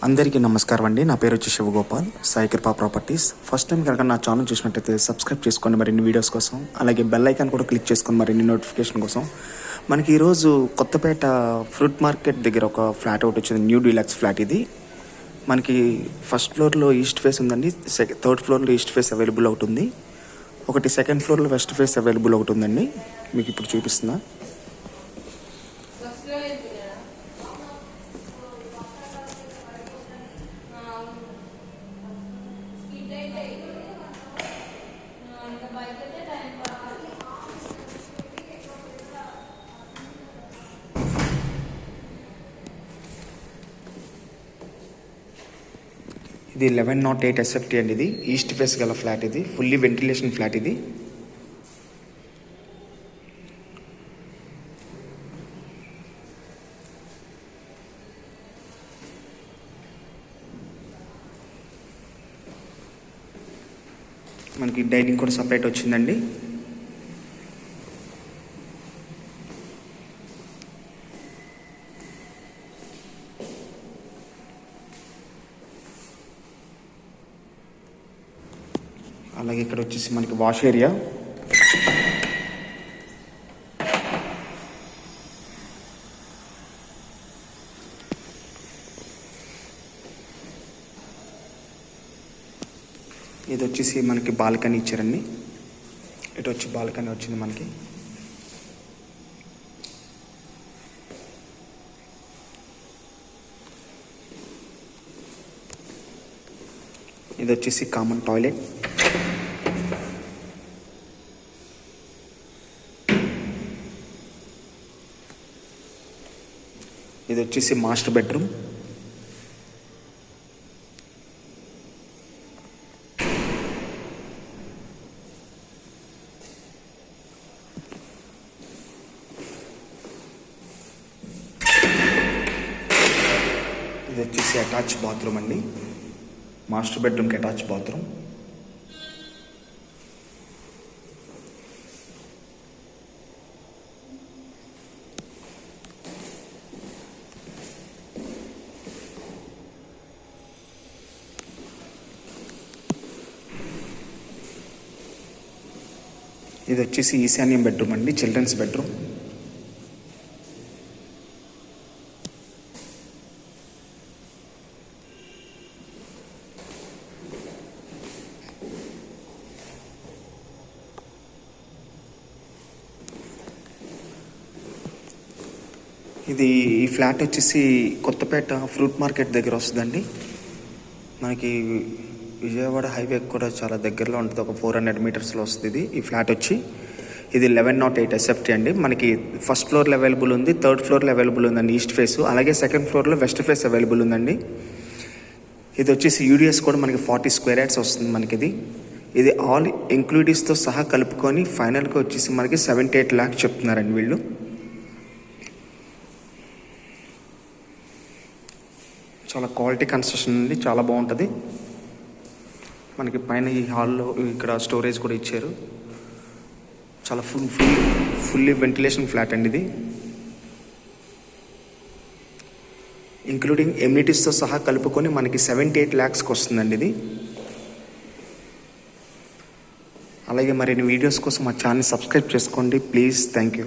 అందరికీ నమస్కారం అండి. నా పేరు వచ్చి శివగోపాల్, సాయి కృపా ప్రాపర్టీస్. ఫస్ట్ టైం కనుక నా ఛానల్ చూసినట్టయితే సబ్స్క్రైబ్ చేసుకోండి మరిన్ని వీడియోస్ కోసం. అలాగే బెల్ ఐకాన్ కూడా క్లిక్ చేసుకొని మరిన్ని నోటిఫికేషన్ కోసం. మనకి ఈరోజు కొత్తపేట ఫ్రూట్ మార్కెట్ దగ్గర ఒక ఫ్లాట్ ఒకటి వచ్చింది, న్యూ డీలక్స్ ఫ్లాట్. ఇది మనకి ఫస్ట్ ఫ్లోర్లో ఈస్ట్ ఫేస్ ఉందండి, థర్డ్ ఫ్లోర్లో ఈస్ట్ ఫేస్ అవైలబుల్ అవుతుంది, ఒకటి సెకండ్ ఫ్లోర్లో వెస్ట్ ఫేస్ అవైలబుల్ అవుతుందండి. మీకు ఇప్పుడు చూపిస్తున్నా. ఇది 1108 SFT అండి. ఇది ఈస్ట్ ఫేస్ గల ఫ్లాట్. ఇది ఫుల్లీ వెంటిలేషన్ ఫ్లాట్. ఇది మనకి డైనింగ్ కూడా సపరేట్ వచ్చిందండి. అలాగే ఇక్కడ వచ్చేసి మనకి వాష్ ఏరియా, ఇది వచ్చేసి మనకి బాల్కనీ ఇచ్చారండి. ఇటు వచ్చి బాల్కనీ వచ్చింది మనకి. ఇది వచ్చేసి కామన్ టాయిలెట్. ఇది వచ్చేసి మాస్టర్ బెడ్రూమ్. ఇది వచ్చేసి అటాచ్ బాత్రూమ్ అండి, మాస్టర్ బెడ్రూమ్కి అటాచ్ బాత్రూమ్. ఇది వచ్చేసి ఈశాన్యం బెడ్రూమ్ అండి, చిల్డ్రన్స్ బెడ్రూమ్. ఈ ఫ్లాట్ వచ్చేసి కొత్తపేట ఫ్రూట్ మార్కెట్ దగ్గర వస్తుందండి. మనకి విజయవాడ హైవే కూడా చాలా దగ్గరలో ఉంటుంది, ఒక 400 మీటర్స్లో వస్తుంది ఈ ఫ్లాట్ వచ్చి. ఇది 1108 SFT అండి. మనకి ఫస్ట్ ఫ్లోర్లో అవైలబుల్ ఉంది, థర్డ్ ఫ్లోర్లో అవైలబుల్ ఉందండి ఈస్ట్ ఫేస్. అలాగే సెకండ్ ఫ్లోర్లో వెస్ట్ ఫేస్ అవైలబుల్ ఉందండి. ఇది వచ్చేసి యూడిఎస్ కూడా మనకి 40 స్క్వేర్ యార్డ్స్ వస్తుంది మనకి. ఇది ఆల్ ఇంక్లూడివ్స్తో సహా కలుపుకొని ఫైనల్గా వచ్చేసి మనకి 78 lakhs చెప్తున్నారండి వీళ్ళు. చాలా క్వాలిటీ కన్స్ట్రక్షన్ అండి, చాలా బాగుంటుంది. మనకి పైన ఈ హాల్లో ఇక్కడ స్టోరేజ్ కూడా ఇచ్చారు. చాలా ఫుల్లీ వెంటిలేషన్ ఫ్లాట్ అండి ఇది, ఇంక్లూడింగ్ ఎమ్యూనిటీస్తో సహా కలుపుకొని మనకి 78 lakhsకి వస్తుందండి ఇది. అలాగే మరిన్ని వీడియోస్ కోసం మా ఛానల్ సబ్స్క్రైబ్ చేసుకోండి ప్లీజ్. Thank you.